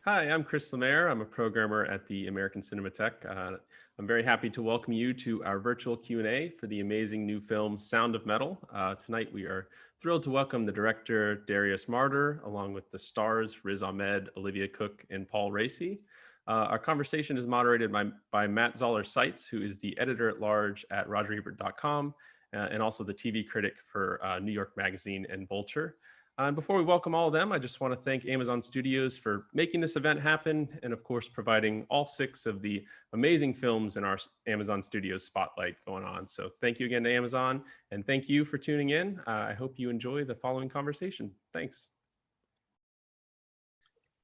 Hi, I'm Chris Lemaire. I'm a programmer at the American Cinematheque. I'm very happy to welcome you to our virtual Q&A for the amazing new film Sound of Metal. Tonight we are thrilled to welcome the director Darius Marder, along with the stars Riz Ahmed, Olivia Cooke, and Paul Raci. Our conversation is moderated by Matt Zoller Seitz, who is the editor-at-large at RogerEbert.com and also the TV critic for New York Magazine and Vulture. And before we welcome all of them, I just want to thank Amazon Studios for making this event happen and, of course, providing all 6 of the amazing films in our Amazon Studios spotlight going on. So thank you again to Amazon, and thank you for tuning in. I hope you enjoy the following conversation. Thanks.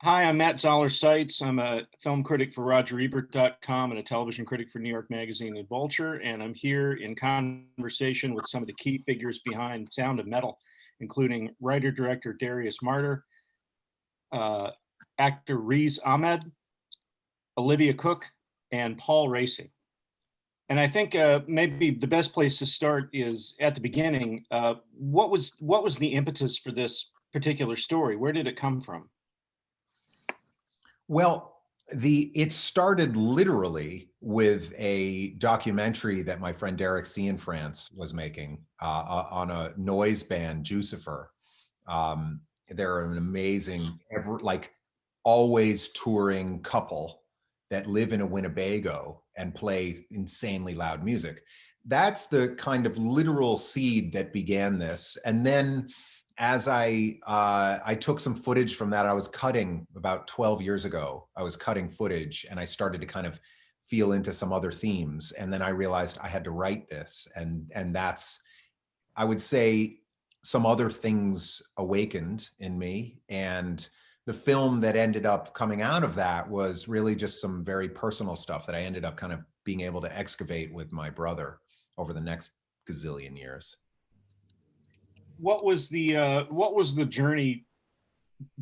Hi, I'm Matt Zoller Seitz. I'm a film critic for RogerEbert.com and a television critic for New York Magazine and Vulture, and I'm here in conversation with some of the key figures behind Sound of Metal, including writer-director Darius Marder, actor Riz Ahmed, Olivia Cooke, and Paul Raci. And I think maybe the best place to start is at the beginning. What was the impetus for this particular story? Where did it come from? Well, it started literally with a documentary that my friend Derek Cianfrance was making on a noise band, Jucifer. They're an amazing, always touring couple that live in a Winnebago and play insanely loud music. That's the kind of literal seed that began this. And then as I took some footage from that, I was cutting about 12 years ago. I was cutting footage and I started to kind of feel into some other themes. And then I realized I had to write this. And that's, I would say, some other things awakened in me. And the film that ended up coming out of that was really just some very personal stuff that I ended up kind of being able to excavate with my brother over the next gazillion years. What was the journey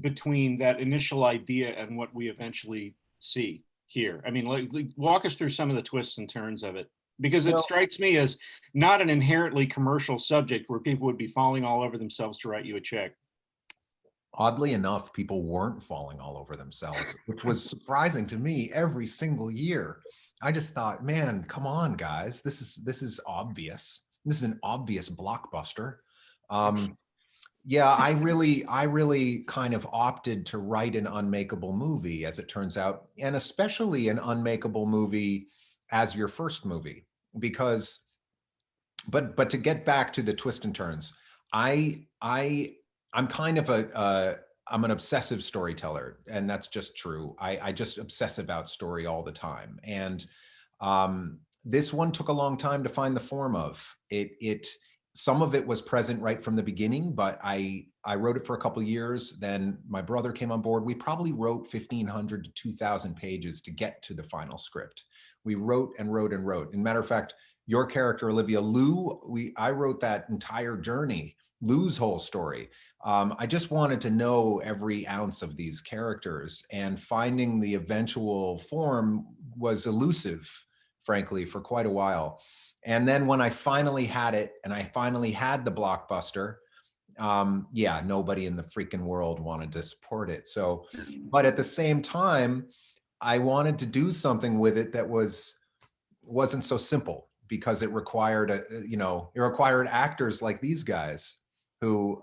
between that initial idea and what we eventually see here? I mean, walk us through some of the twists and turns of it, because it strikes me as not an inherently commercial subject where people would be falling all over themselves to write you a check. Oddly enough, people weren't falling all over themselves, which was surprising to me every single year. I just thought, man, come on, guys, this is obvious. This is an obvious blockbuster. Yeah, I really kind of opted to write an unmakeable movie, as it turns out, and especially an unmakeable movie as your first movie, because, but to get back to the twists and turns, I'm kind of I'm an obsessive storyteller, and that's just true. I just obsess about story all the time, and this one took a long time to find the form of it. Some of it was present right from the beginning, but I wrote it for a couple of years. Then my brother came on board. We probably wrote 1,500 to 2,000 pages to get to the final script. We wrote and wrote and wrote. As a matter of fact, your character, Olivia, I wrote that entire journey, Lou's whole story. I just wanted to know every ounce of these characters, and finding the eventual form was elusive, frankly, for quite a while. And then when I finally had it, and I finally had the blockbuster, yeah, nobody in the freaking world wanted to support it. So, but at the same time, I wanted to do something with it that wasn't so simple, because it required it required actors like these guys who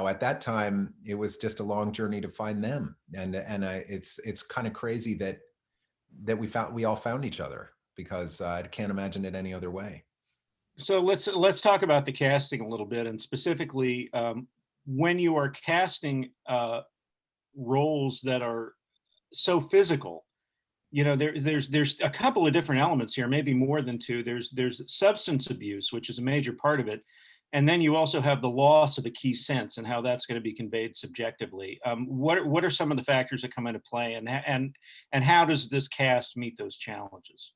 at that time, it was just a long journey to find them. And it's kind of crazy that we all found each other, because I can't imagine it any other way. So let's talk about the casting a little bit, and specifically when you are casting roles that are so physical. There's a couple of different elements here, maybe more than two. There's substance abuse, which is a major part of it, and then you also have the loss of a key sense and how that's going to be conveyed subjectively. What are some of the factors that come into play, and how does this cast meet those challenges?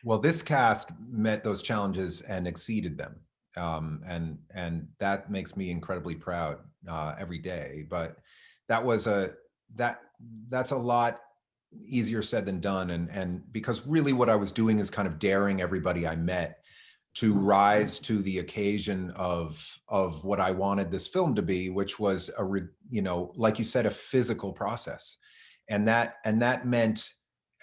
Well, this cast met those challenges and exceeded them. And that makes me incredibly proud every day. But that's a lot easier said than done. And because really what I was doing is kind of daring everybody I met to rise to the occasion of what I wanted this film to be, which was like you said, a physical process. And that meant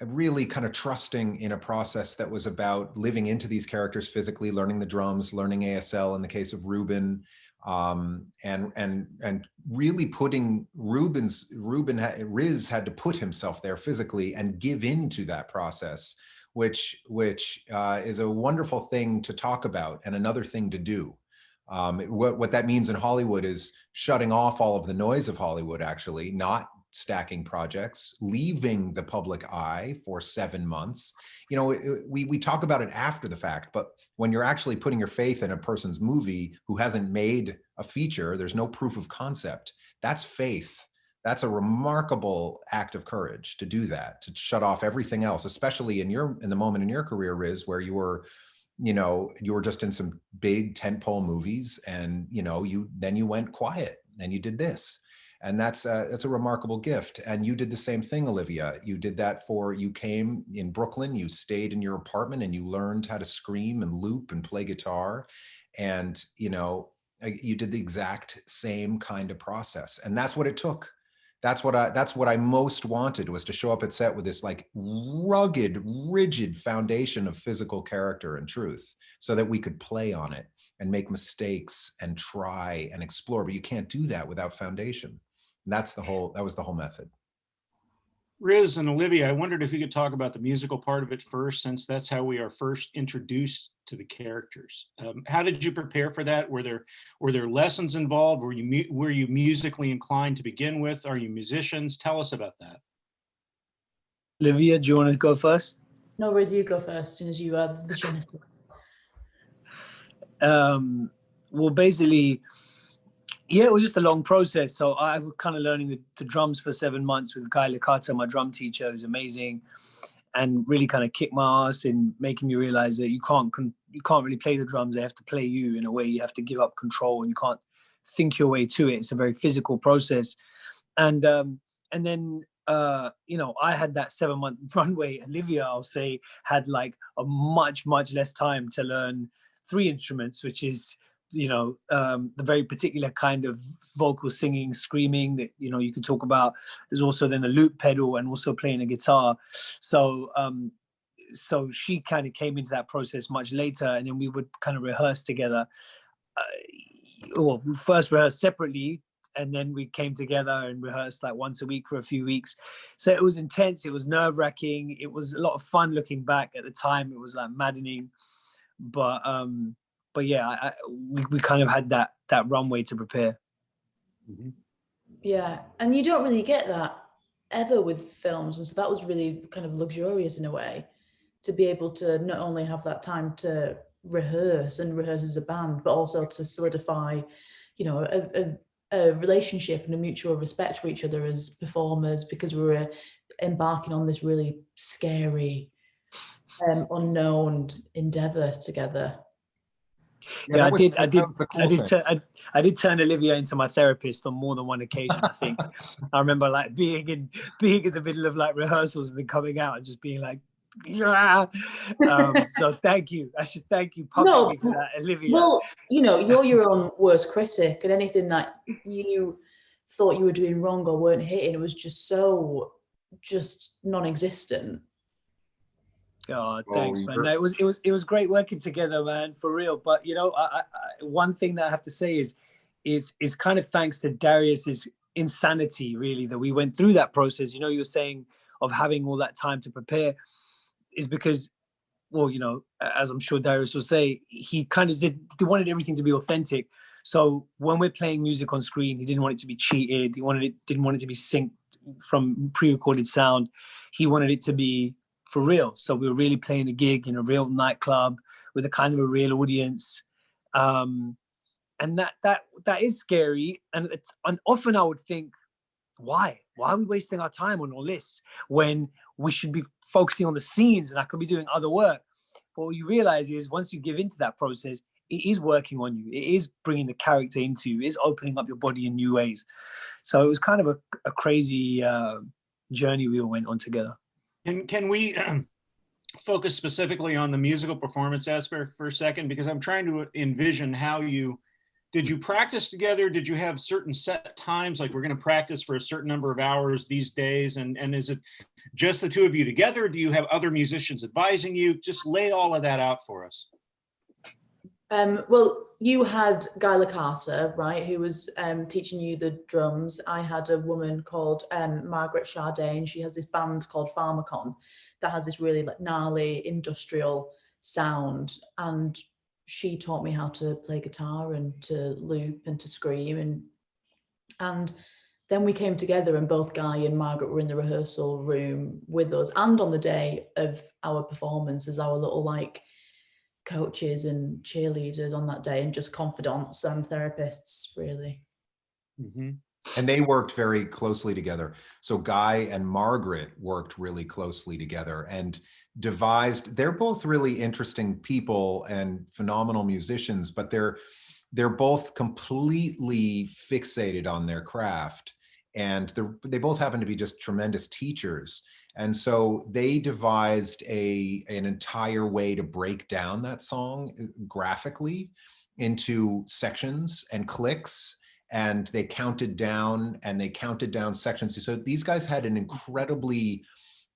really kind of trusting in a process that was about living into these characters physically, learning the drums, learning ASL in the case of Ruben, and really putting Riz had to put himself there physically and give into that process, which is a wonderful thing to talk about and another thing to do. What that means in Hollywood is shutting off all of the noise of Hollywood, actually, not stacking projects, leaving the public eye for 7 months. We talk about it after the fact, but when you're actually putting your faith in a person's movie who hasn't made a feature, there's no proof of concept. That's faith. That's a remarkable act of courage to do that, to shut off everything else, especially in the moment in your career, Riz, where you were just in some big tentpole movies, and then you went quiet and you did this. And that's a remarkable gift. And you did the same thing, Olivia. You did that you came in Brooklyn, you stayed in your apartment and you learned how to scream and loop and play guitar. And, you did the exact same kind of process. And that's what it took. That's what I most wanted, was to show up at set with this like rugged, rigid foundation of physical character and truth, so that we could play on it and make mistakes and try and explore. But you can't do that without foundation. And that was the whole method. Riz and Olivia, I wondered if you could talk about the musical part of it first, since that's how we are first introduced to the characters. How did you prepare for that? Were there lessons involved? Were you musically inclined to begin with? Are you musicians? Tell us about that. Olivia, do you want to go first? No, Riz, you go first, as soon as you have the genetics. Well, basically, yeah, it was just a long process. So I was kind of learning the drums for 7 months with Guy Licata, my drum teacher, who's amazing, and really kind of kicked my ass in making me realize that you can't really play the drums. They have to play you in a way. You have to give up control, and you can't think your way to it. It's a very physical process. And then I had that 7-month runway. Olivia, I'll say, had like a much less time to learn 3 instruments, which is the very particular kind of vocal singing, screaming that you could talk about. There's also then a loop pedal and also playing a guitar. So she kind of came into that process much later, and then we would kind of rehearse together. We first rehearsed separately, and then we came together and rehearsed like once a week for a few weeks. So it was intense. It was nerve-wracking. It was a lot of fun looking back. At the time, it was like maddening, but yeah, we kind of had that runway to prepare. Mm-hmm. Yeah, and you don't really get that ever with films, and so that was really kind of luxurious in a way, to be able to not only have that time to rehearse as a band, but also to solidify, a relationship and a mutual respect for each other as performers, because we were embarking on this really scary, unknown endeavor together. Yeah, I did turn Olivia into my therapist on more than one occasion, I think. I remember like being in the middle of like rehearsals and then coming out and just being like, yeah. So thank you. I should thank you publicly for that, Olivia. Well, you're your own worst critic, and anything that you thought you were doing wrong or weren't hitting, it was just non-existent. Oh, thanks, man. No, it was great working together, man, for real. But I one thing that I have to say is kind of thanks to Darius's insanity, really, that we went through that process. You were saying of having all that time to prepare, is because, well, as I'm sure Darius will say, he kind of wanted everything to be authentic. So when we're playing music on screen, he didn't want it to be cheated. He didn't want it to be synced from pre-recorded sound. He wanted it to be for real. So we were really playing a gig in a real nightclub with a kind of a real audience. And that is scary. And often I would think, why are we wasting our time on all this when we should be focusing on the scenes and I could be doing other work? But what you realize is once you give into that process, it is working on you. It is bringing the character into you. It is opening up your body in new ways. So it was kind of a crazy journey we all went on together. Can we focus specifically on the musical performance aspect for a second, because I'm trying to envision how did you practice together? Did you have certain set times, like we're going to practice for a certain number of hours these days? And is it just the two of you together? Do you have other musicians advising you? Just lay all of that out for us. Well, you had Guy Carter, right, who was teaching you the drums. I had a woman called Margaret Sade, and she has this band called Pharmacon that has this really like gnarly industrial sound. And she taught me how to play guitar and to loop and to scream. And then we came together, and both Guy and Margaret were in the rehearsal room with us. And on the day of our performance, as our little like coaches and cheerleaders on that day, and just confidants and therapists, really. Mm-hmm. And they worked very closely together. So Guy and Margaret worked really closely together and devised, they're both really interesting people and phenomenal musicians, but they're both completely fixated on their craft. And they both happen to be just tremendous teachers. And so they devised an entire way to break down that song graphically into sections and clicks. And they counted down sections. So these guys had an incredibly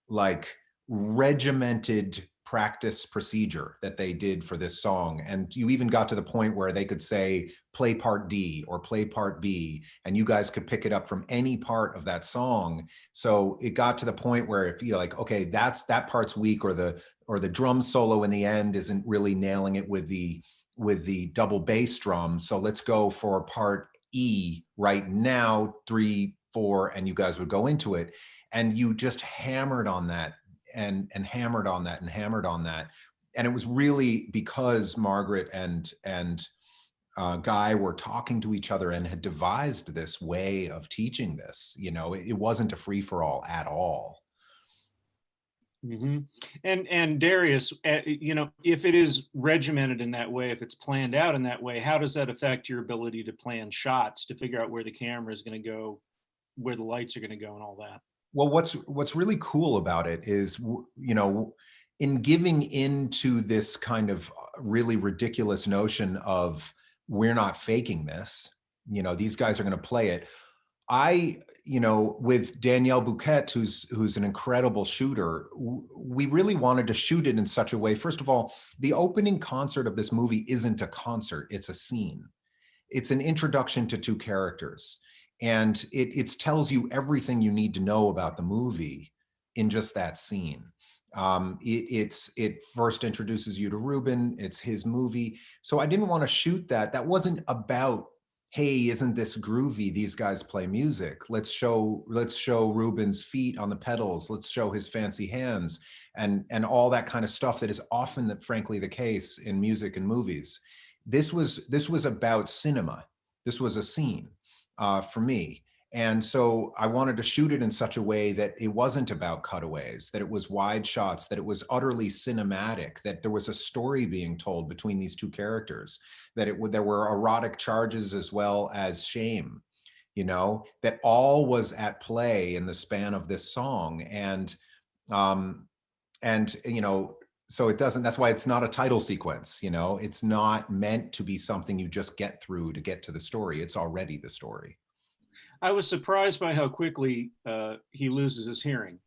like regimented practice procedure that they did for this song. And you even got to the point where they could say, play part D or play part B, and you guys could pick it up from any part of that song. So it got to the point where if you're like, okay, that part's weak, or the drum solo in the end isn't really nailing it with the double bass drum. So let's go for part E right now, 3, 4, and you guys would go into it. And you just hammered on that and hammered on that and hammered on that. And it was really because Margaret and Guy were talking to each other and had devised this way of teaching this. You know, it wasn't a free-for-all at all. Mm-hmm. And Darius, you know, if it is regimented in that way, if it's planned out in that way, how does that affect your ability to plan shots, to figure out where the camera is going to go, where the lights are going to go, and all that? Well, what's really cool about it is, you know, in giving into this kind of really ridiculous notion of we're not faking this, you know, these guys are going to play it. You know, with Danielle Bouquet, who's an incredible shooter, we really wanted to shoot it in such a way. First of all, the opening concert of this movie isn't a concert, it's a scene. It's an introduction to two characters. And it tells you everything you need to know about the movie in just that scene. It first introduces you to Ruben. It's his movie. So I didn't want to shoot that. That wasn't about, hey, isn't this groovy? These guys play music. Let's show Ruben's feet on the pedals. Let's show his fancy hands and all that kind of stuff that is often, frankly, the case in music and movies. This was about cinema. This was a scene. For me. And so I wanted to shoot it in such a way that it wasn't about cutaways, that it was wide shots, that it was utterly cinematic, that there was a story being told between these two characters, that there were erotic charges as well as shame, you know, that all was at play in the span of this song. And you know, so it doesn't, that's why it's not a title sequence, you know, it's not meant to be something you just get through to get to the story. It's already the story. I was surprised by how quickly he loses his hearing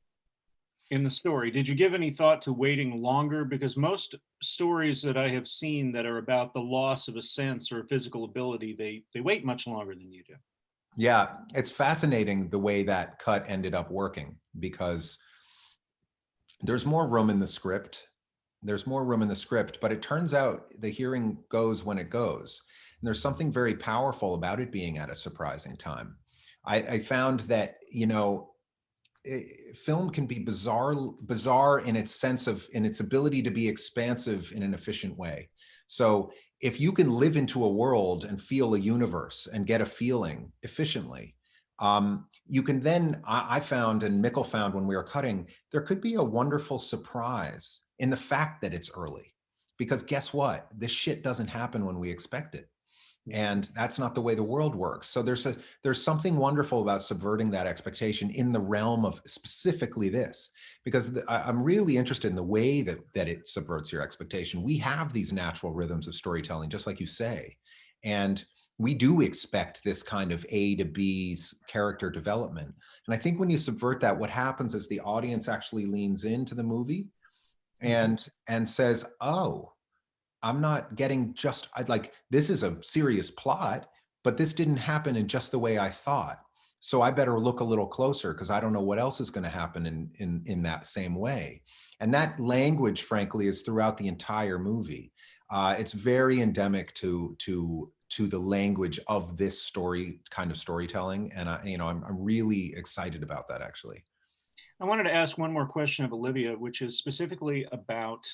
in the story. Did you give any thought to waiting longer? Because most stories that I have seen that are about the loss of a sense or a physical ability, they wait much longer than you do. Yeah, it's fascinating the way that cut ended up working, because there's more room in the script. But it turns out the hearing goes when it goes. And there's something very powerful about it being at a surprising time. I found that, you know, film can be bizarre in its ability to be expansive in an efficient way. So if you can live into a world and feel a universe and get a feeling efficiently, you can then, I found, and Mikkel found when we were cutting, there could be a wonderful surprise in the fact that it's early. Because guess what? This shit doesn't happen when we expect it. And that's not the way the world works. So there's something wonderful about subverting that expectation in the realm of specifically this, because I'm really interested in the way that it subverts your expectation. We have these natural rhythms of storytelling, just like you say, and we do expect this kind of A to B character development. And I think when you subvert that, what happens is the audience actually leans into the movie and says, oh, I'm not getting this is a serious plot, but this didn't happen in just the way I thought. So I better look a little closer because I don't know what else is going to happen in that same way. And that language, frankly, is throughout the entire movie. It's very endemic to the language of this kind of storytelling. And I'm really excited about that, actually. I wanted to ask one more question of Olivia, which is specifically about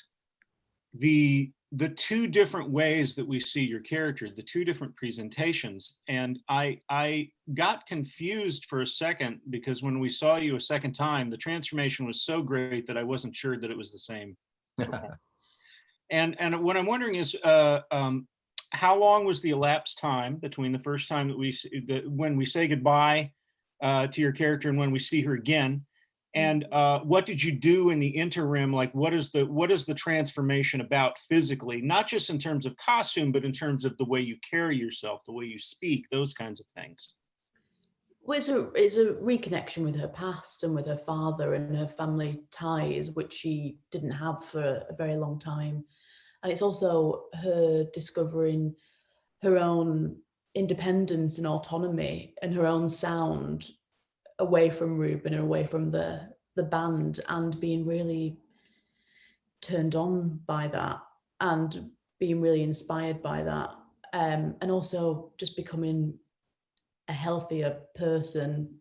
the two different ways that we see your character, the two different presentations. And I got confused for a second because when we saw you a second time, the transformation was so great that I wasn't sure that it was the same. And what I'm wondering is, how long was the elapsed time between the first time that when we say goodbye to your character and when we see her again? And what did you do in the interim? Like, what is the transformation about physically, not just in terms of costume, but in terms of the way you carry yourself, the way you speak, those kinds of things? Well, it's a reconnection with her past and with her father and her family ties, which she didn't have for a very long time. And it's also her discovering her own independence and autonomy and her own sound away from Ruben and away from the band, and being really turned on by that and being really inspired by that, and also just becoming a healthier person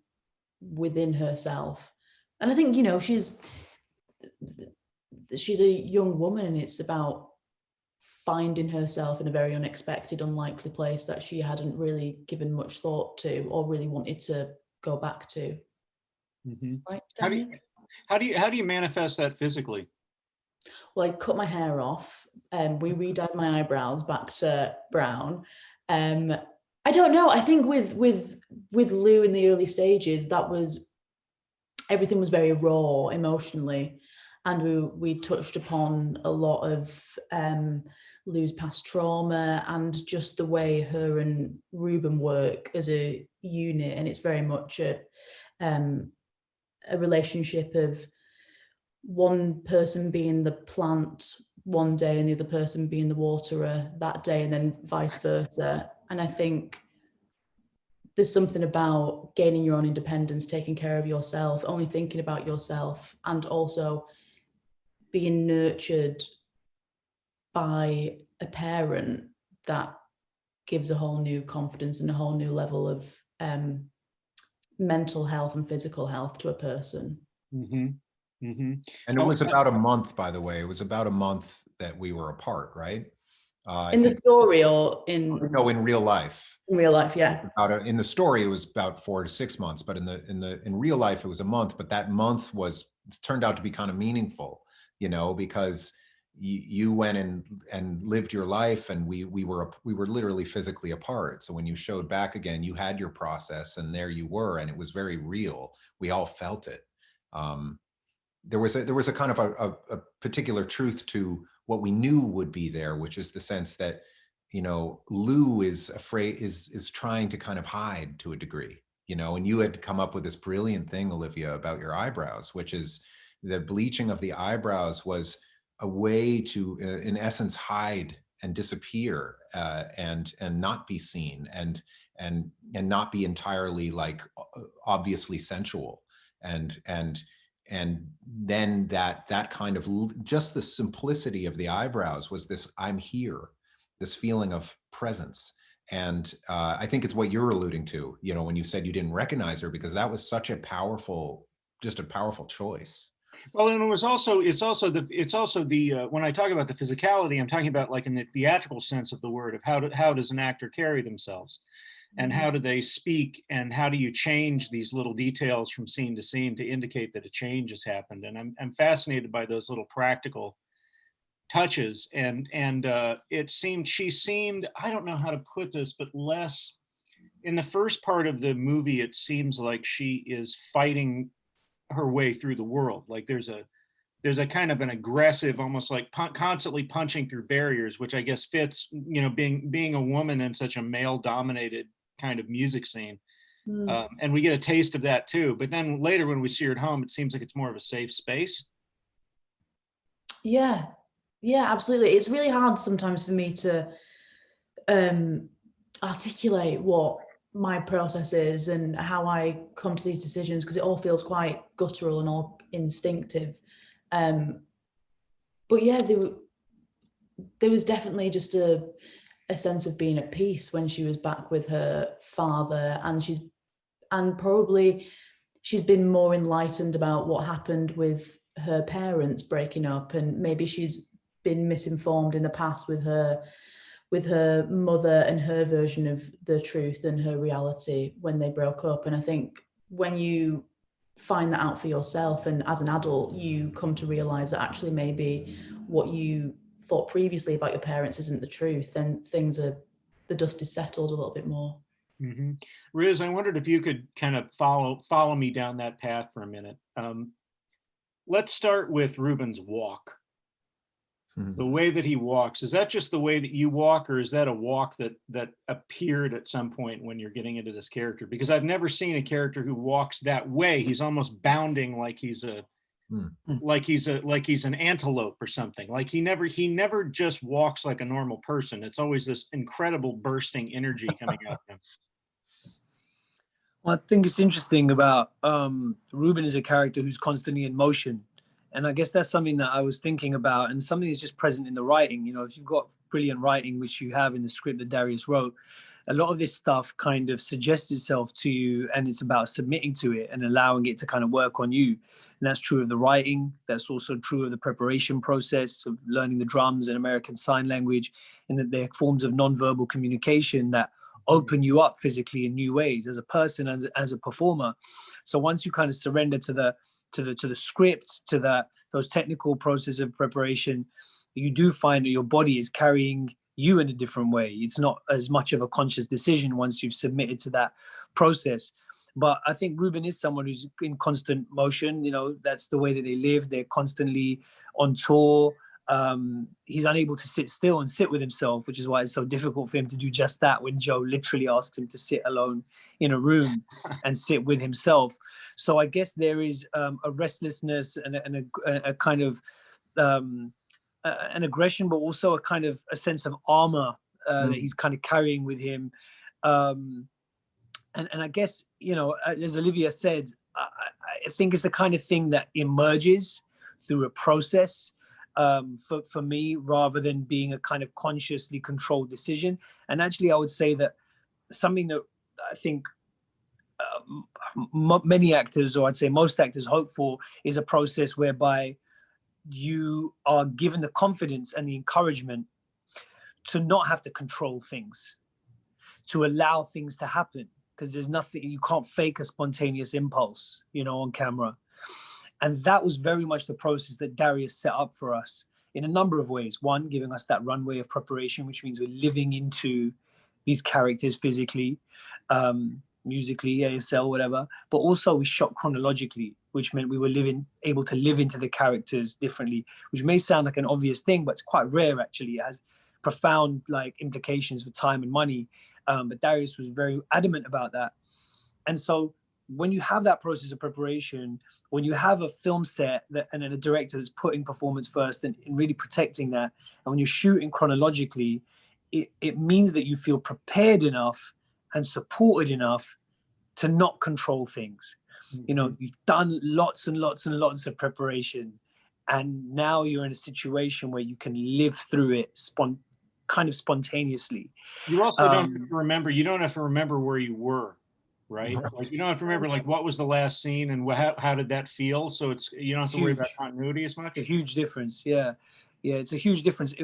within herself. And I think, she's a young woman, and it's about finding herself in a very unexpected, unlikely place that she hadn't really given much thought to or really wanted to go back to. Mm-hmm. Right, how do you manifest that physically? Well, I cut my hair off, and we redyed my eyebrows back to brown. I don't know. I think with Lou in the early stages, everything was very raw emotionally, and we touched upon a lot of Lou's past trauma and just the way her and Ruben work as a unit, and it's very much a relationship of one person being the plant one day and the other person being the waterer that day, and then vice versa. And I think there's something about gaining your own independence, taking care of yourself, only thinking about yourself, and also being nurtured by a parent that gives a whole new confidence and a whole new level of mental health and physical health to a person. Mm-hmm. Mm-hmm. And it was about a month, by the way. It was about a month that we were apart, right? In the story or in? No, in real life. In real life, yeah. In the story, it was about 4 to 6 months, but in real life, it was a month. But that month turned out to be kind of meaningful, because you went and lived your life, and we were literally physically apart. So when you showed back again, you had your process, and there you were, and it was very real. We all felt it. There was a kind of a particular truth to what we knew would be there, which is the sense that, Lou is trying to kind of hide to a degree, and you had come up with this brilliant thing, Olivia, about your eyebrows, which is the bleaching of the eyebrows was a way to, in essence, hide and disappear and not be seen and not be entirely like obviously sensual. And then that kind of just the simplicity of the eyebrows was this, I'm here, this feeling of presence. And I think it's what you're alluding to, when you said you didn't recognize her, because that was such a powerful choice. Well, and it's also the when I talk about the physicality, I'm talking about like in the theatrical sense of the word, of how does an actor carry themselves, and how do they speak, and how do you change these little details from scene to scene to indicate that a change has happened. And I'm fascinated by those little practical touches, and she seemed, I don't know how to put this, but less in the first part of the movie. It seems like she is fighting her way through the world. Like there's a kind of an aggressive, almost like constantly punching through barriers, which I guess fits, being a woman in such a male dominated kind of music scene. And we get a taste of that too. But then later when we see her at home, it seems like it's more of a safe space. Yeah, absolutely. It's really hard sometimes for me to articulate what my process is and how I come to these decisions, because it all feels quite guttural and all instinctive. But yeah, there was definitely just a sense of being at peace when she was back with her father, and probably she's been more enlightened about what happened with her parents breaking up, and maybe she's been misinformed in the past with her mother and her version of the truth and her reality when they broke up. And I think when you find that out for yourself, and as an adult you come to realize that actually maybe what you thought previously about your parents isn't the truth, then the dust is settled a little bit more. Mm-hmm. Riz, I wondered if you could kind of follow me down that path for a minute. Let's start with Ruben's walk. The way that he walks, is that just the way that you walk, or is that a walk that appeared at some point when you're getting into this character? Because I've never seen a character who walks that way. He's almost bounding like he's an antelope or something. Like he never just walks like a normal person. It's always this incredible bursting energy coming out of him. Well, I think it's interesting about Ruben is a character who's constantly in motion. And I guess that's something that I was thinking about, and something that's just present in the writing. If you've got brilliant writing, which you have in the script that Darius wrote, a lot of this stuff kind of suggests itself to you, and it's about submitting to it and allowing it to kind of work on you. And that's true of the writing. That's also true of the preparation process of learning the drums and American Sign Language, and that they're forms of nonverbal communication that open you up physically in new ways as a person and as a performer. So once you kind of surrender to the script, to those technical processes of preparation, you do find that your body is carrying you in a different way. It's not as much of a conscious decision once you've submitted to that process. But I think Ruben is someone who's in constant motion. That's the way that they live. They're constantly on tour. He's unable to sit still and sit with himself, which is why it's so difficult for him to do just that when Joe literally asked him to sit alone in a room and sit with himself. So I guess there is a restlessness and a kind of an aggression, but also a kind of a sense of armor that he's kind of carrying with him. And I guess, as Olivia said, I think it's the kind of thing that emerges through a process for me, rather than being a kind of consciously controlled decision. And actually, I would say that something that I think many actors, or I'd say most actors, hope for is a process whereby you are given the confidence and the encouragement to not have to control things, to allow things to happen, because there's nothing, you can't fake a spontaneous impulse, on camera. And that was very much the process that Darius set up for us in a number of ways. One, giving us that runway of preparation, which means we're living into these characters physically, musically, ASL, whatever. But also we shot chronologically, which meant we were able to live into the characters differently, which may sound like an obvious thing, but it's quite rare actually. It has profound implications for time and money. But Darius was very adamant about that. And so when you have that process of preparation, when you have a film set and then a director that's putting performance first and really protecting that, and when you're shooting chronologically, it means that you feel prepared enough and supported enough to not control things. You've done lots and lots and lots of preparation, and now you're in a situation where you can live through it kind of spontaneously. You also don't have to remember. You don't have to remember where you were. Right? Like you don't have to remember what was the last scene and how did that feel. So you don't have to worry about continuity as much. A huge difference. Yeah, it's a huge difference.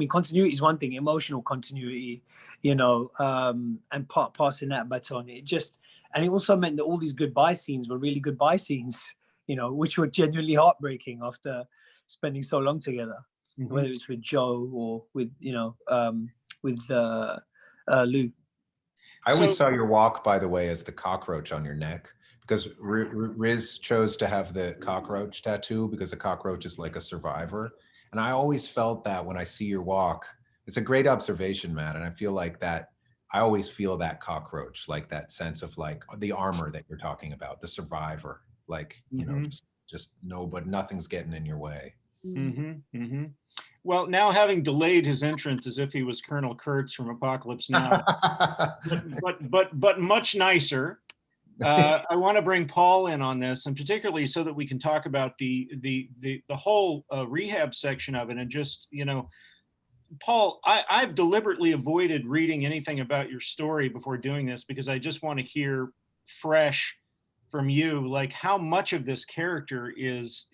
Continuity is one thing, emotional continuity, and passing that baton. And it also meant that all these goodbye scenes were really goodbye scenes, which were genuinely heartbreaking after spending so long together. whether it's with Joe or with, with Lou. I always saw your walk, by the way, as the cockroach on your neck, because Riz chose to have the cockroach tattoo because a cockroach is like a survivor. And I always felt that when I see your walk. It's a great observation, Matt. And I feel like that, I always feel that cockroach, like that sense of like the armor that you're talking about, the survivor, like, just no, but nothing's getting in your way. Well, now having delayed his entrance as if he was Colonel Kurtz from Apocalypse Now, but much nicer. I want to bring Paul in on this, and particularly so that we can talk about the whole rehab section of it, and just, Paul, I've deliberately avoided reading anything about your story before doing this because I just want to hear fresh from you, like how much of this character is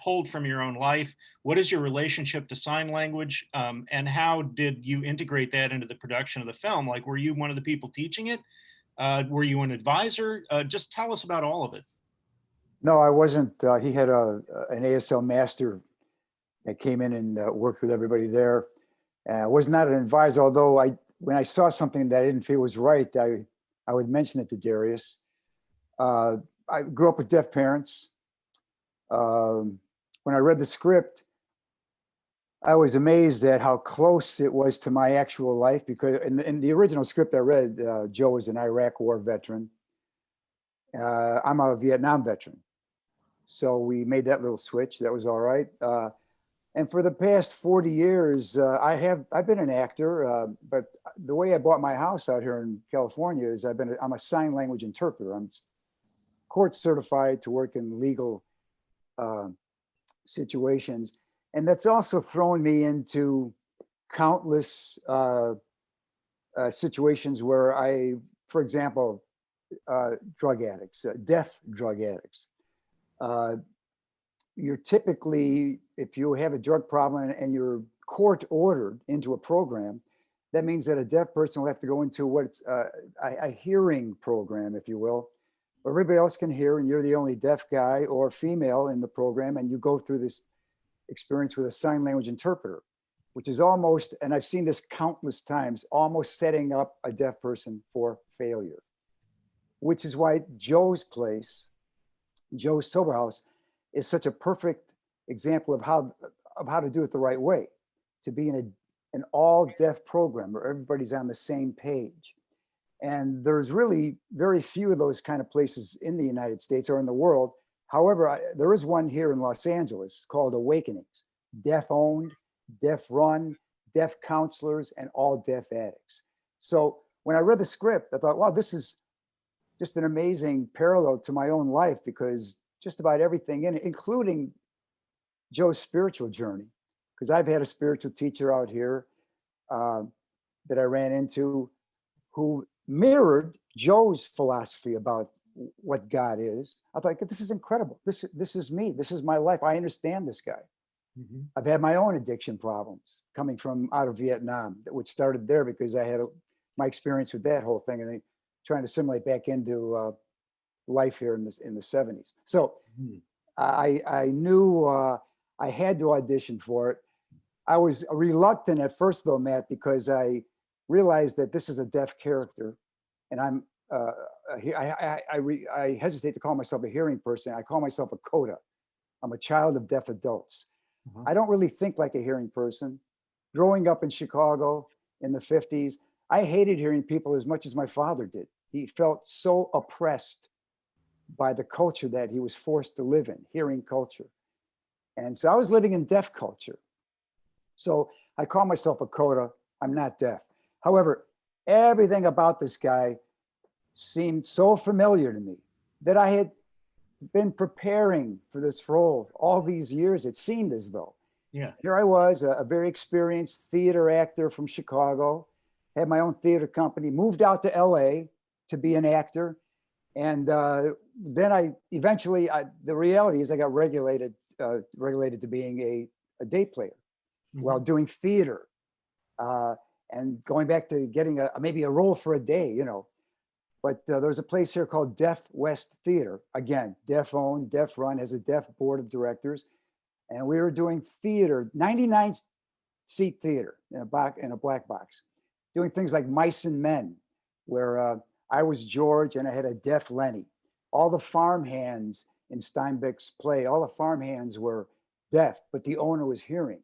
pulled from your own life. What is your relationship to sign language, and how did you integrate that into the production of the film? Like, were you one of the people teaching it? Were you an advisor? Just tell us about all of it. No, I wasn't. He had an ASL master that came in and worked with everybody there. I was not an advisor, although when I saw something that I didn't feel was right, I would mention it to Darius. I grew up with deaf parents. When I read the script, I was amazed at how close it was to my actual life, because in the original script I read, Joe was an Iraq War veteran. I'm a Vietnam veteran. So we made that little switch. That was all right. And for the past 40 years, I've been an actor, but the way I bought my house out here in California is I'm a sign language interpreter. I'm court certified to work in legal situations. And that's also thrown me into countless situations where for example, drug addicts, deaf drug addicts. You're typically, if you have a drug problem and you're court ordered into a program, that means that a deaf person will have to go into what's a hearing program, if you will. Everybody else can hear, and you're the only deaf guy or female in the program, and you go through this experience with a sign language interpreter, which is almost, and I've seen this countless times, almost setting up a deaf person for failure, which is why Joe's Sober House, is such a perfect example of how to do it the right way, to be in an all deaf program where everybody's on the same page. And there's really very few of those kind of places in the United States or in the world. However, there is one here in Los Angeles called Awakenings, deaf owned, deaf run, deaf counselors, and all deaf addicts. So when I read the script, I thought, wow, this is just an amazing parallel to my own life, because just about everything in it, including Joe's spiritual journey, because I've had a spiritual teacher out here that I ran into who mirrored Joe's philosophy about what God is. I thought, this is incredible. This is me. This is my life. I understand this guy. Mm-hmm. I've had my own addiction problems coming from out of Vietnam, which started there because I had my experience with that whole thing, and then trying to assimilate back into life here in the 70s. So I knew I had to audition for it. I was reluctant at first, though, Matt, because I realized that this is a deaf character, and I hesitate to call myself a hearing person. I call myself a coda. I'm a child of deaf adults. I don't really think like a hearing person. Growing up in Chicago in the 50s, I hated hearing people as much as my father did. He felt so oppressed by the culture that he was forced to live in, hearing culture. And so I was living in deaf culture. So I call myself a coda. I'm not deaf. However, everything about this guy seemed so familiar to me that I had been preparing for this role all these years. It seemed as though. Yeah. Here I was, a very experienced theater actor from Chicago, had my own theater company, moved out to LA to be an actor. And then the reality is I got regulated to being a day player while doing theater and going back to getting maybe a role for a day, you know. But there's a place here called Deaf West Theater. Again, deaf owned, deaf run, has a deaf board of directors. and we were doing theater, 99-seat theater in a black box, doing things like Mice and Men, where I was George and I had a deaf Lenny. All the farmhands in Steinbeck's play, all the farmhands were deaf, but the owner was hearing.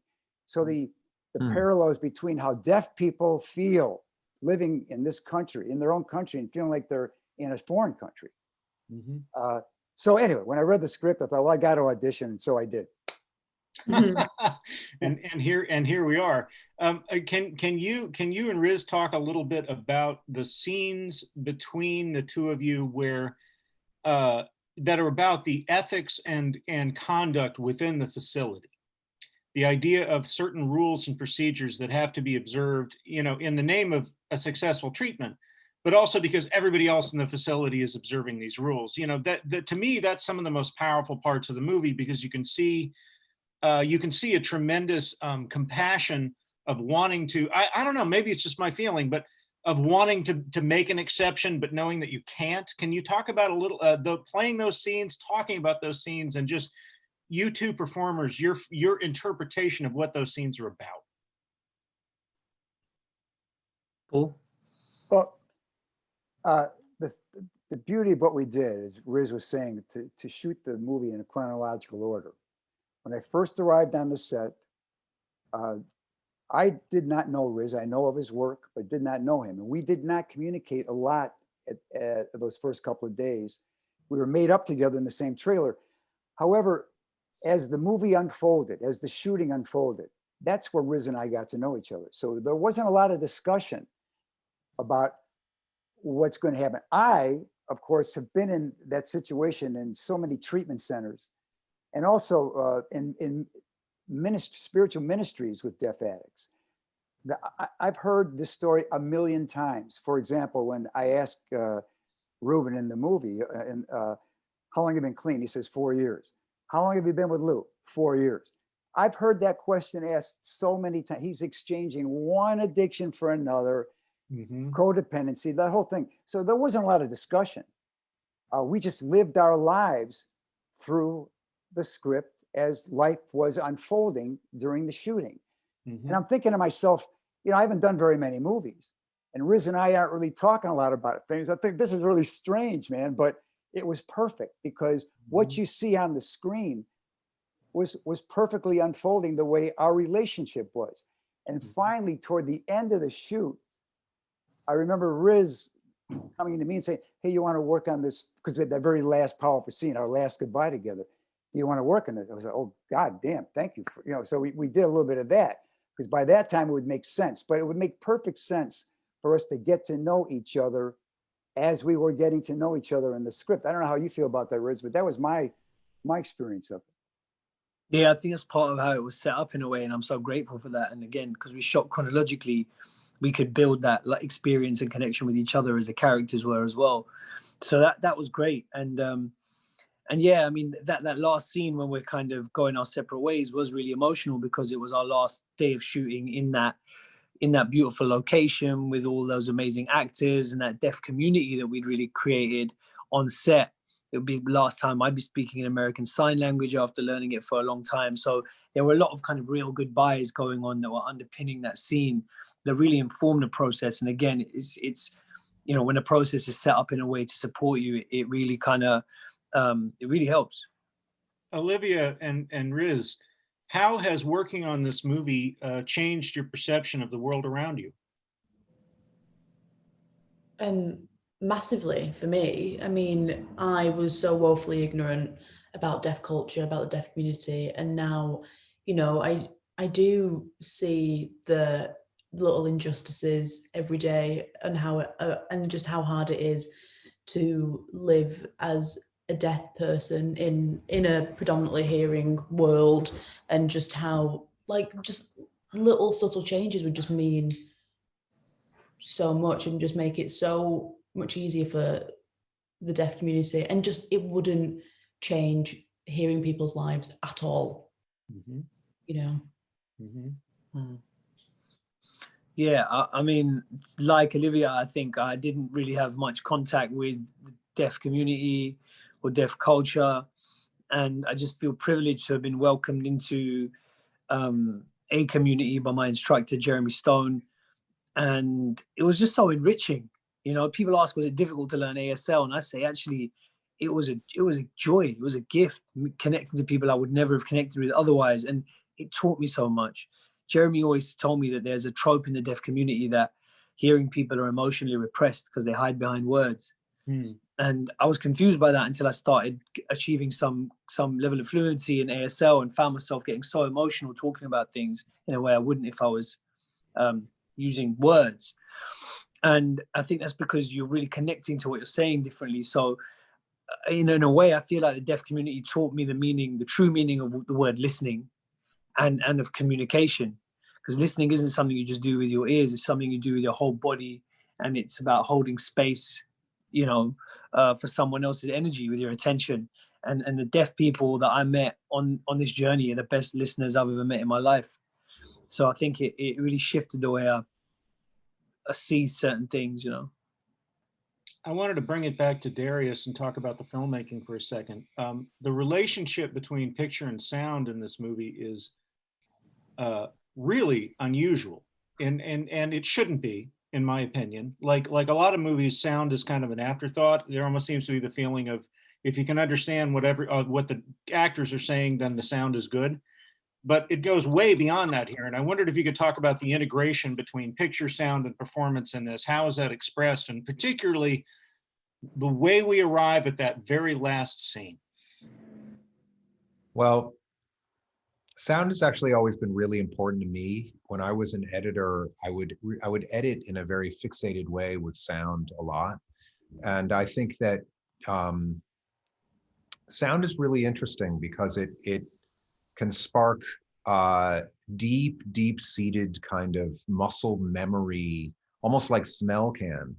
So the parallels between how deaf people feel living in this country, in their own country, and feeling like they're in a foreign country. So anyway, when I read the script, I thought, well, I got to audition, and so I did. and here we are. Can you and Riz talk a little bit about the scenes between the two of you where that are about the ethics and conduct within the facility? The idea of certain rules and procedures that have to be observed, you know, in the name of a successful treatment, but also because everybody else in the facility is observing these rules. You know, that to me, that's some of the most powerful parts of the movie, because you can see a tremendous compassion of wanting to, I don't know, maybe it's just my feeling, but of wanting to make an exception, but knowing that you can't. Can you talk about a little, playing those scenes, talking about those scenes, and just you two performers, your interpretation of what those scenes are about? Paul? Well, the beauty of what we did, as Riz was saying, to shoot the movie in a chronological order. When I first arrived on the set, I did not know Riz. I know of his work, but did not know him. And we did not communicate a lot at those first couple of days. We were made up together in the same trailer. However, as the movie unfolded, as the shooting unfolded, that's where Riz and I got to know each other. So there wasn't a lot of discussion about what's going to happen. I, of course, have been in that situation in so many treatment centers, and also in spiritual ministries with deaf addicts. I've heard this story a million times. For example, when I asked Ruben in the movie, how long have you been clean? He says, 4 years. How long have you been with Lou? 4 years. I've heard that question asked so many times. He's exchanging one addiction for another, codependency, that whole thing. So there wasn't a lot of discussion. We just lived our lives through the script as life was unfolding during the shooting. And I'm thinking to myself, you know, I haven't done very many movies, and Riz and I aren't really talking a lot about things. I think this is really strange, man, but it was perfect, because what you see on the screen was perfectly unfolding the way our relationship was. And finally, toward the end of the shoot, I remember Riz coming to me and saying, hey, you want to work on this? Because we had that very last powerful scene, our last goodbye together. Do you want to work on it? I was like, oh, God damn, thank you. You know, so we did a little bit of that, because by that time it would make sense, but it would make perfect sense for us to get to know each other as we were getting to know each other in the script. I don't know how you feel about that, Riz, but that was my experience of it. Yeah, I think that's part of how it was set up in a way, and I'm so grateful for that. And again, because we shot chronologically, we could build that experience and connection with each other as the characters were as well. So that was great. And yeah, I mean, that last scene when we're kind of going our separate ways was really emotional, because it was our last day of shooting in that beautiful location with all those amazing actors and that deaf community that we'd really created on set. It would be the last time I'd be speaking in American Sign Language after learning it for a long time. So there were a lot of kind of real goodbyes going on that were underpinning that scene that really informed the process. And again, it's you know, when the process is set up in a way to support you, it really kind of, it really helps. Olivia and Riz, how has working on this movie changed your perception of the world around you? Massively for me. I mean, I was so woefully ignorant about deaf culture, about the deaf community, and now, you know, I do see the little injustices every day, and how and just how hard it is to live as a deaf person in a predominantly hearing world, and just how just little subtle changes would just mean so much and just make it so much easier for the deaf community, and just it wouldn't change hearing people's lives at all. You know. Yeah, I mean, like Olivia, I think I didn't really have much contact with the deaf community or deaf culture. And I just feel privileged to have been welcomed into a community by my instructor, Jeremy Stone. And it was just so enriching. You know, people ask, was it difficult to learn ASL? And I say, actually, it was a joy. It was a gift, connecting to people I would never have connected with otherwise. And it taught me so much. Jeremy always told me that there's a trope in the deaf community that hearing people are emotionally repressed because they hide behind words. And I was confused by that until I started achieving some level of fluency in ASL and found myself getting so emotional talking about things in a way I wouldn't if I was using words. And I think that's because you're really connecting to what you're saying differently. So in a way, I feel like the deaf community taught me the true meaning of the word listening and of communication. Because listening isn't something you just do with your ears, it's something you do with your whole body. And it's about holding space, you know, for someone else's energy with your attention. And the deaf people that I met on this journey are the best listeners I've ever met in my life. So I think it really shifted the way I see certain things, you know. I wanted to bring it back to Darius and talk about the filmmaking for a second. The relationship between picture and sound in this movie is really unusual, and it shouldn't be, in my opinion. Like a lot of movies, sound is kind of an afterthought. There almost seems to be the feeling of, if you can understand what the actors are saying, then the sound is good. But it goes way beyond that here. And I wondered if you could talk about the integration between picture, sound, and performance in this. How is that expressed? And particularly the way we arrive at that very last scene. Well, sound has actually always been really important to me. When I was an editor, I would edit in a very fixated way with sound a lot. And I think that sound is really interesting because it can spark deep-seated kind of muscle memory, almost like smell can.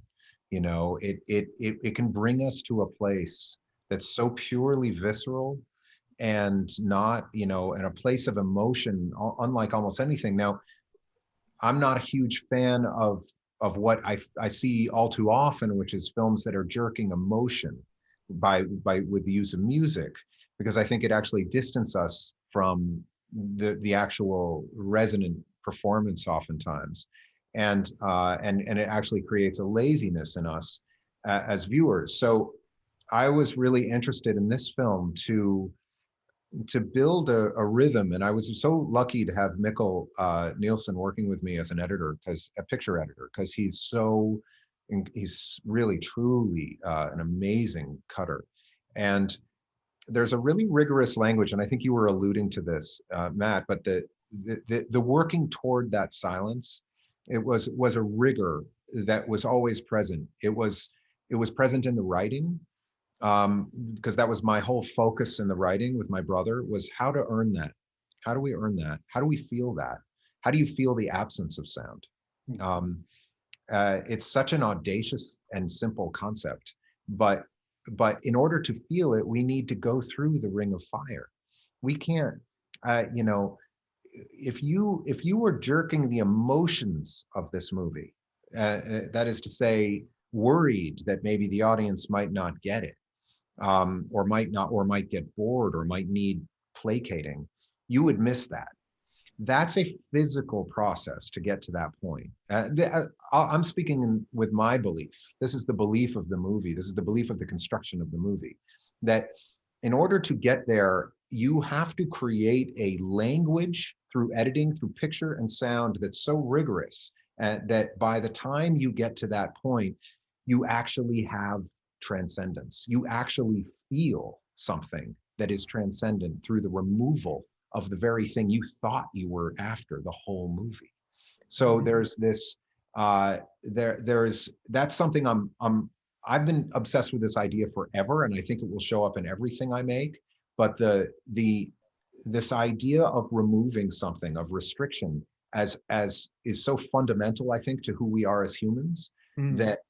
You know, it can bring us to a place that's so purely visceral and not, you know, in a place of emotion, unlike almost anything. Now, I'm not a huge fan of what I see all too often, which is films that are jerking emotion with the use of music, because I think it actually distances us from the actual resonant performance oftentimes, and it actually creates a laziness in us as viewers. So I was really interested in this film to build a rhythm, and I was so lucky to have Mikkel Nielsen working with me as an editor, a picture editor, because he's really truly an amazing cutter. And there's a really rigorous language, and I think you were alluding to this, Matt, but the working toward that silence, it was a rigor that was always present. It was present in the writing, because that was my whole focus in the writing with my brother, was how to earn that. How do we earn that? How do we feel that? How do you feel the absence of sound? It's such an audacious and simple concept, but in order to feel it, we need to go through the ring of fire. We can't, you know, if you were jerking the emotions of this movie, that is to say, worried that maybe the audience might not get it, or might get bored, or might need placating, you would miss that. That's a physical process to get to that point. I'm speaking with my belief. This is the belief of the movie. This is the belief of the construction of the movie, that in order to get there, you have to create a language through editing, through picture and sound, that's so rigorous that by the time you get to that point, you actually have transcendence. You actually feel something that is transcendent through the removal of the very thing you thought you were after the whole movie. So there's this, that's something I've been obsessed with this idea forever, and I think it will show up in everything I make. But this idea of removing something, of restriction, as is so fundamental, I think, to who we are as humans, that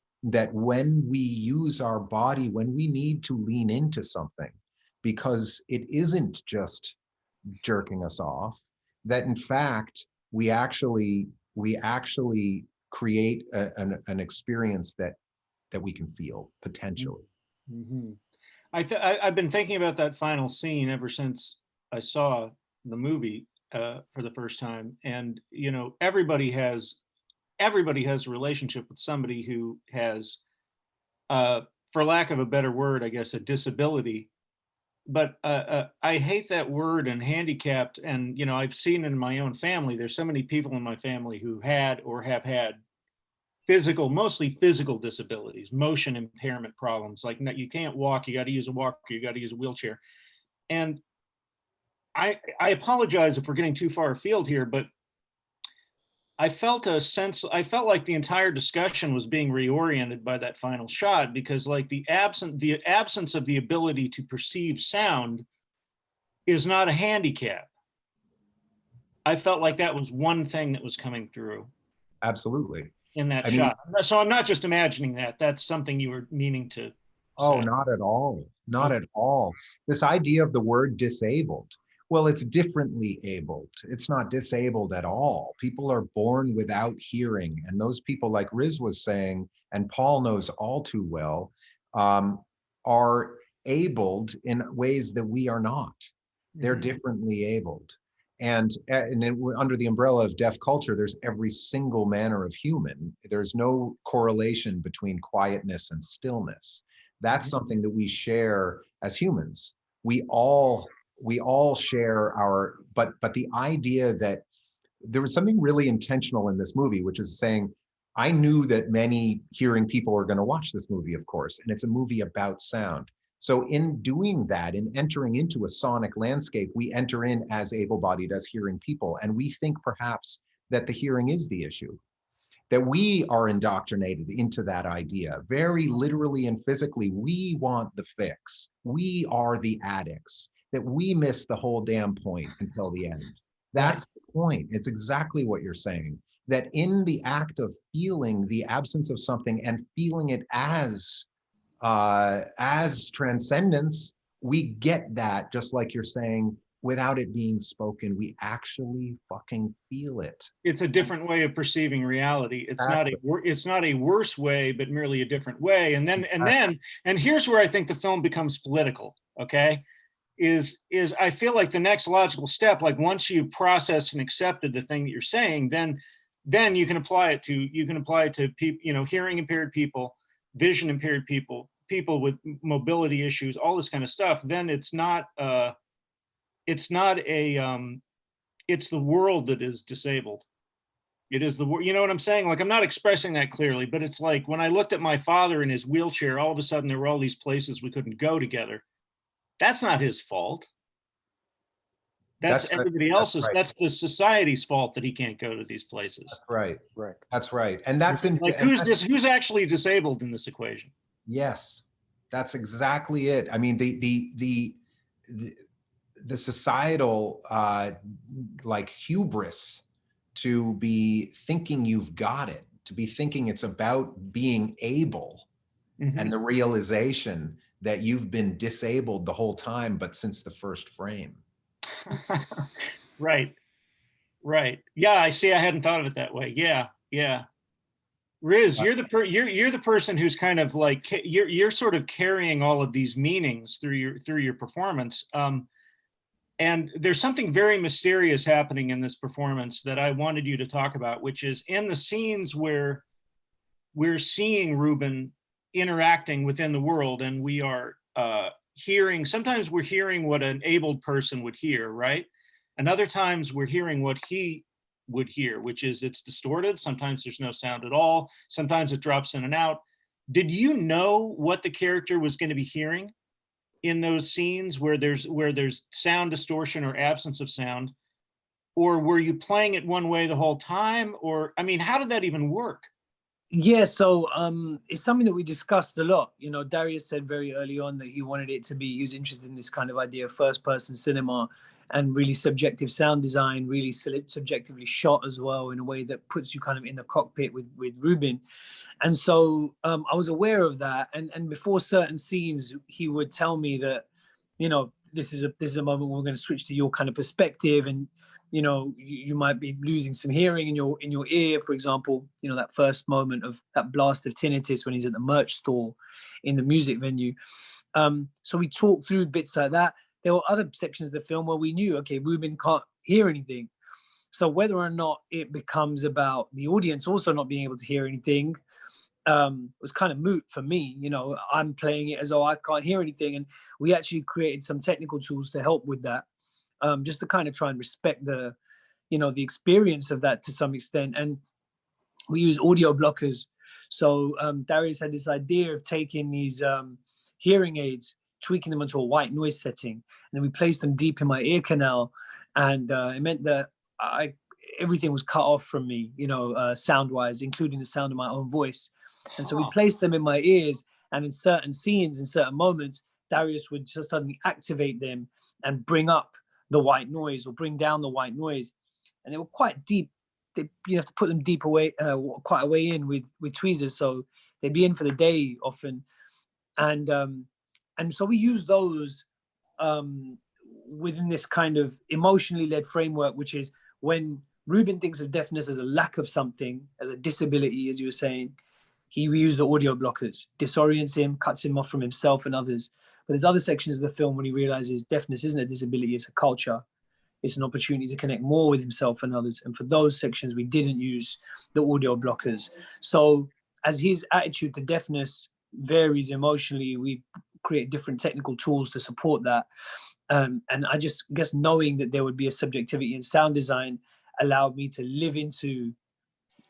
when we use our body, when we need to lean into something, because it isn't just jerking us off, that in fact we actually create an experience that we can feel potentially. I've been thinking about that final scene ever since I saw the movie for the first time. And, you know, everybody has a relationship with somebody who has, for lack of a better word, I guess, a disability. But I hate that word, and handicapped. And, you know, I've seen in my own family, there's so many people in my family who had or have had mostly physical disabilities, motion impairment problems. Like, you can't walk, you got to use a walker, you got to use a wheelchair. And I apologize if we're getting too far afield here, but I felt like the entire discussion was being reoriented by that final shot, because like the absence of the ability to perceive sound is not a handicap. I felt like that was one thing that was coming through. Absolutely. In that shot. So I'm not just imagining that. That's something you were meaning to say. Oh, not at all. Not at all. This idea of the word disabled. Well, it's differently abled. It's not disabled at all. People are born without hearing. And those people, like Riz was saying, and Paul knows all too well, are abled in ways that we are not. They're differently abled. And under the umbrella of deaf culture, there's every single manner of human. There's no correlation between quietness and stillness. That's something that we share as humans. We all share our, but the idea that there was something really intentional in this movie, which is saying, I knew that many hearing people are going to watch this movie, of course, and it's a movie about sound. So in doing that, in entering into a sonic landscape, we enter in as able-bodied, as hearing people, and we think perhaps that the hearing is the issue, that we are indoctrinated into that idea. Very literally and physically, we want the fix. We are the addicts, that we miss the whole damn point until the end. That's the point. It's exactly what you're saying, that in the act of feeling the absence of something and feeling it as transcendence, we get that, just like you're saying, without it being spoken. We actually fucking feel it. It's a different way of perceiving reality. It's not a worse way, but merely a different way. And here's where I think the film becomes political. Okay, is I feel like the next logical step, like once you've processed and accepted the thing that you're saying, then you can apply it to people, you know, hearing impaired people, vision impaired people, people with mobility issues, all this kind of stuff. Then it's the world that is disabled. It is you know what I'm saying? Like, I'm not expressing that clearly, but it's like when I looked at my father in his wheelchair, all of a sudden there were all these places we couldn't go together. That's not his fault. That's everybody else's. That's the society's fault that he can't go to these places. That's right. Right. That's right. And that's like who's actually disabled in this equation? Yes, that's exactly it. I mean, the societal like hubris to be thinking you've got it, to be thinking it's about being able, and the realization that you've been disabled the whole time, but since the first frame. Right. Yeah, I see. I hadn't thought of it that way. Yeah. Riz, you're the person who's kind of like you're sort of carrying all of these meanings through your performance. And there's something very mysterious happening in this performance that I wanted you to talk about, which is in the scenes where we're seeing Ruben interacting within the world, and we are hearing. Sometimes we're hearing what an abled person would hear, right? And other times we're hearing what he would hear, which is it's distorted. Sometimes there's no sound at all. Sometimes it drops in and out. Did you know what the character was going to be hearing in those scenes where there's sound distortion or absence of sound? Or were you playing it one way the whole time? Or, I mean, how did that even work? Yeah, so it's something that we discussed a lot. You know, Darius said very early on that he wanted it to be, he was interested in this kind of idea of first-person cinema and really subjective sound design, really subjectively shot as well in a way that puts you kind of in the cockpit with Ruben. And so I was aware of that. And before certain scenes, he would tell me that, you know, this is a moment where we're going to switch to your kind of perspective, and you know, you might be losing some hearing in your ear, for example. You know, that first moment of that blast of tinnitus when he's at the merch store in the music venue. So we talked through bits like that. There were other sections of the film where we knew, okay, Ruben can't hear anything. So whether or not it becomes about the audience also not being able to hear anything was kind of moot for me. You know, I'm playing it as though I can't hear anything. And we actually created some technical tools to help with that, just to kind of try and respect the, you know, the experience of that to some extent. And we use audio blockers. So Darius had this idea of taking these hearing aids, tweaking them into a white noise setting, and then we placed them deep in my ear canal, and it meant that everything was cut off from me, you know, sound-wise, including the sound of my own voice. And so we placed them in my ears, and in certain scenes, in certain moments, Darius would just suddenly activate them and bring up the white noise or bring down the white noise, and they were quite deep. You have to put them deep away, quite a way in with tweezers, so they'd be in for the day often. And so we use those within this kind of emotionally led framework, which is when Ruben thinks of deafness as a lack of something, as a disability, as you were saying, we use the audio blockers, disorients him, cuts him off from himself and others. But there's other sections of the film when he realizes deafness isn't a disability, it's a culture. It's an opportunity to connect more with himself and others. And for those sections, we didn't use the audio blockers. So as his attitude to deafness varies emotionally, we create different technical tools to support that. And I just guess knowing that there would be a subjectivity in sound design allowed me to live into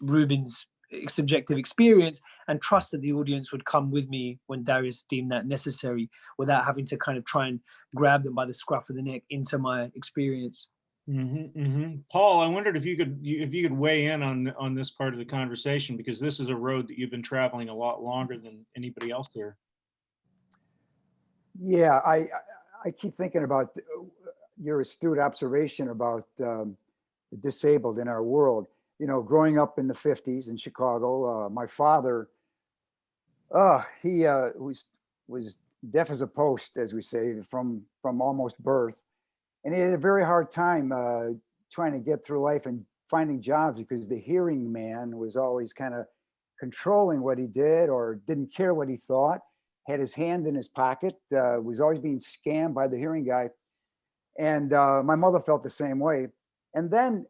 Ruben's subjective experience and trust that the audience would come with me when Darius deemed that necessary, without having to kind of try and grab them by the scruff of the neck into my experience. Paul, I wondered if you could weigh in on this part of the conversation, because this is a road that you've been traveling a lot longer than anybody else here. Yeah, I keep thinking about your astute observation about the disabled in our world. You know, growing up in the 50s in Chicago, my father, he was deaf as a post, as we say, from almost birth. And he had a very hard time trying to get through life and finding jobs, because the hearing man was always kind of controlling what he did or didn't care what he thought, had his hand in his pocket, was always being scammed by the hearing guy. And my mother felt the same way. And then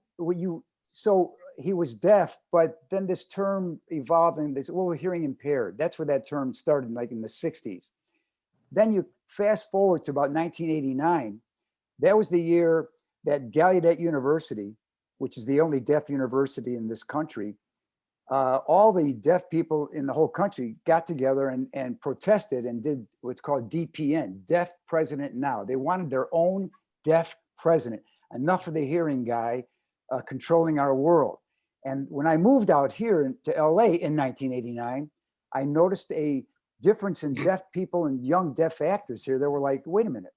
so he was deaf, but then this term evolved and they said, well, we're hearing impaired. That's where that term started, like in the 60s. Then you fast forward to about 1989. That was the year that Gallaudet University, which is the only deaf university in this country, all the deaf people in the whole country got together and protested and did what's called DPN, Deaf President Now. They wanted their own deaf president. Enough of the hearing guy controlling our world. And when I moved out here to LA in 1989, I noticed a difference in deaf people and young deaf actors here. They were like, wait a minute,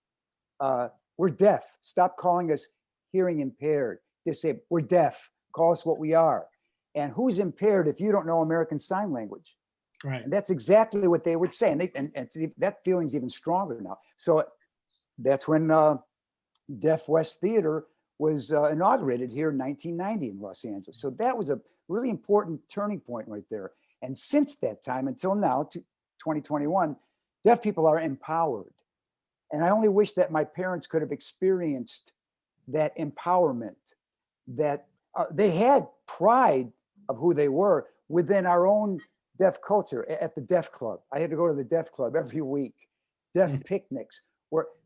we're deaf. Stop calling us hearing impaired, disabled. We're deaf. Call us what we are. And who's impaired if you don't know American Sign Language? Right. And that's exactly what they would say. And that feeling's even stronger now. So that's when Deaf West Theater was inaugurated here in 1990 in Los Angeles. So that was a really important turning point right there. And since that time until now, to 2021, deaf people are empowered. And I only wish that my parents could have experienced that empowerment, that they had pride of who they were within our own deaf culture. At the Deaf Club, I had to go to the Deaf Club every week, deaf picnics,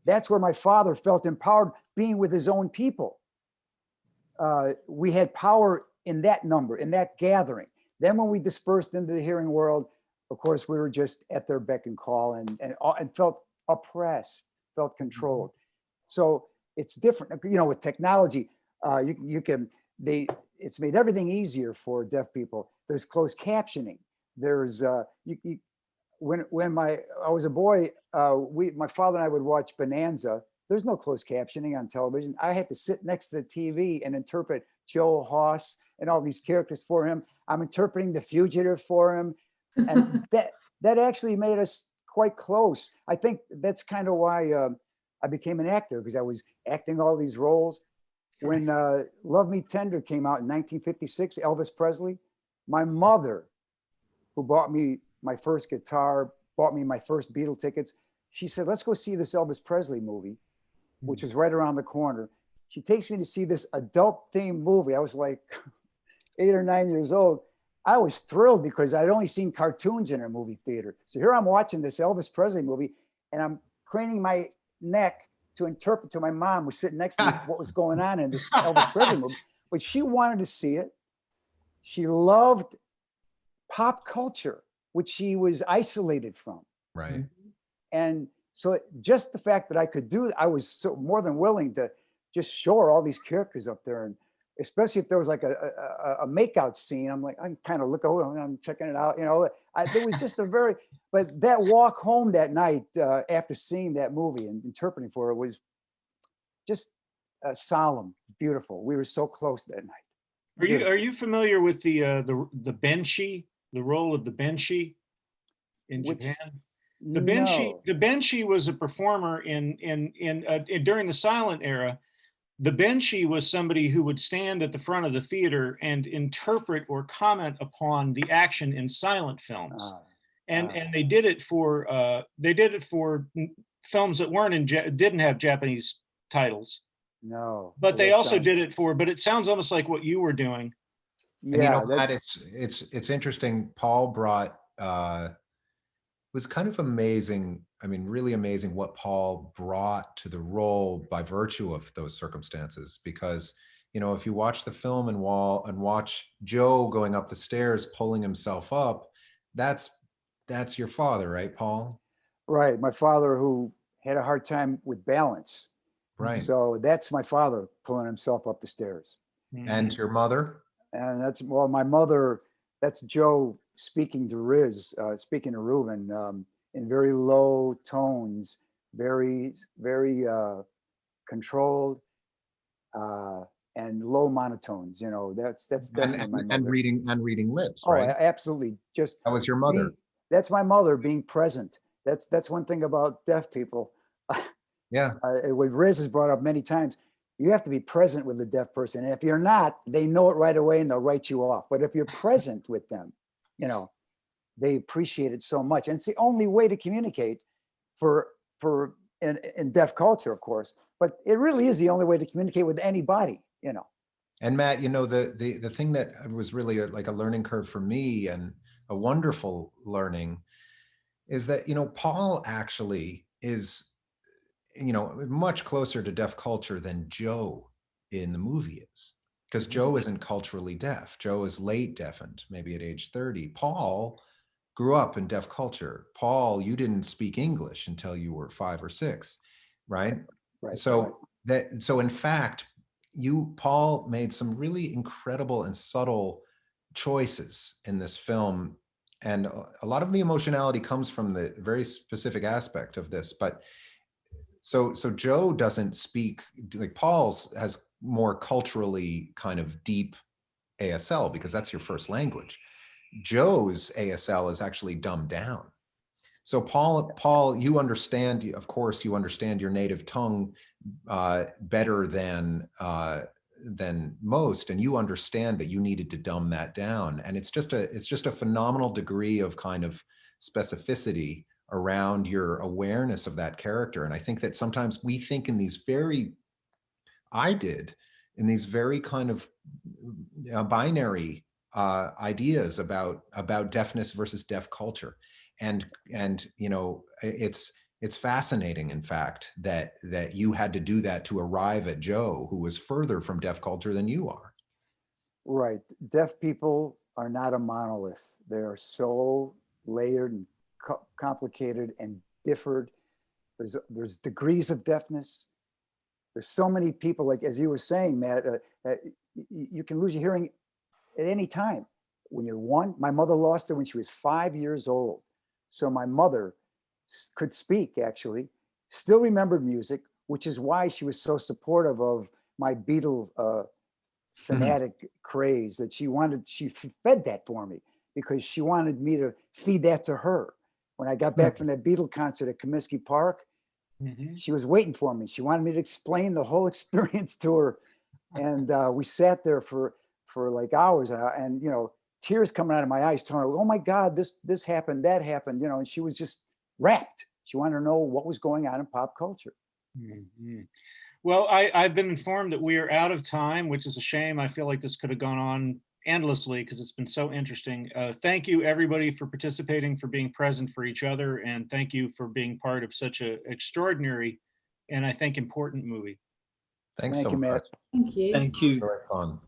that's where my father felt empowered, being with his own people. We had power in that number, in that gathering. Then when we dispersed into the hearing world, of course, we were just at their beck and call and felt oppressed, felt controlled. So it's different, you know, with technology, it's made everything easier for deaf people. There's closed captioning. There's, when I was a boy, my father and I would watch Bonanza. There's no closed captioning on television. I had to sit next to the TV and interpret Joe Hoss and all these characters for him. I'm interpreting The Fugitive for him. And that actually made us quite close. I think that's kind of why I became an actor, because I was acting all these roles. When Love Me Tender came out in 1956, Elvis Presley, my mother, who bought me my first guitar, bought me my first Beatle tickets, she said, let's go see this Elvis Presley movie, which is right around the corner. She takes me to see this adult themed movie. I was like 8 or 9 years old. I was thrilled because I'd only seen cartoons in a movie theater. So here I'm watching this Elvis Presley movie, and I'm craning my neck to interpret to my mom, who's sitting next to me, what was going on in this Elvis Presley movie. But she wanted to see it. She loved pop culture, which she was isolated from. Right. And so just the fact that I could do it, I was so more than willing to just show her all these characters up there. And especially if there was like a makeout scene, I'm like, I kind of look over and I'm checking it out. You know, it was just but that walk home that night after seeing that movie and interpreting for her was just solemn, beautiful. We were so close that night. Are you familiar with the Benshi, the role of the Benshi in Japan? The Benshi was a performer in during the silent era. The Benshi was somebody who would stand at the front of the theater and interpret or comment upon the action in silent films. And they did it for films that didn't have Japanese titles. No. But they also did it for, but it sounds almost like what you were doing. Yeah, and you know, Matt, it's interesting. Paul brought was kind of amazing. I mean, really amazing what Paul brought to the role by virtue of those circumstances. Because, you know, if you watch the film and watch Joe going up the stairs, pulling himself up, that's your father, right, Paul? Right. My father, who had a hard time with balance. Right. So that's my father pulling himself up the stairs. And your mother? And my mother, that's Joe speaking to Riz, speaking to Reuben in very low tones, very, very controlled and low monotones. You know, that's definitely my mother. And reading lips, right? Oh, absolutely. Just that was your mother. That's my mother being present. That's one thing about deaf people. Yeah. What Riz has brought up many times. You have to be present with the deaf person. And if you're not, they know it right away and they'll write you off. But if you're present with them, you know, they appreciate it so much. And it's the only way to communicate in deaf culture, of course. But it really is the only way to communicate with anybody, you know. And Matt, you know, the thing that was really like a learning curve for me and a wonderful learning is that, you know, Paul actually is, you know, much closer to deaf culture than Joe in the movie is, because Joe isn't culturally deaf. Joe is late deafened, maybe at age 30. Paul grew up in deaf culture. Paul, you didn't speak English until you were 5 or 6, right? Right. So in fact, Paul made some really incredible and subtle choices in this film. And a lot of the emotionality comes from the very specific aspect of this, but so Joe doesn't speak, like Paul's has more culturally kind of deep ASL because that's your first language. Joe's ASL is actually dumbed down. So Paul, you understand, of course, you understand your native tongue better than most, and you understand that you needed to dumb that down. And it's just a phenomenal degree of kind of specificity around your awareness of that character. And I think that sometimes we think in these very kind of binary ideas about deafness versus deaf culture. And you know, it's fascinating, in fact, that you had to do that to arrive at Joe, who was further from deaf culture than you are. Right. Deaf people are not a monolith. They are so layered and complicated and differed. There's degrees of deafness. There's so many people, like as you were saying, Matt, you can lose your hearing at any time. When you're 1, my mother lost it when she was 5 years old. So my mother could speak, actually, still remembered music, which is why she was so supportive of my Beatle fanatic craze, that she fed that for me because she wanted me to feed that to her. When I got back from that Beatle concert at Comiskey Park, she was waiting for me. She wanted me to explain the whole experience to her. And we sat there for like hours and, you know, tears coming out of my eyes telling her, oh my God, this happened, that happened, you know, and she was just rapt She wanted to know what was going on in pop culture. Mhm. Well, I've been informed that we are out of time, which is a shame. I feel like this could have gone on endlessly because it's been so interesting. Thank you, everybody, for participating, for being present for each other, and thank you for being part of such an extraordinary and I think important movie. Thanks Thank so you, much. Matt. Thank you. Thank you. Very fun.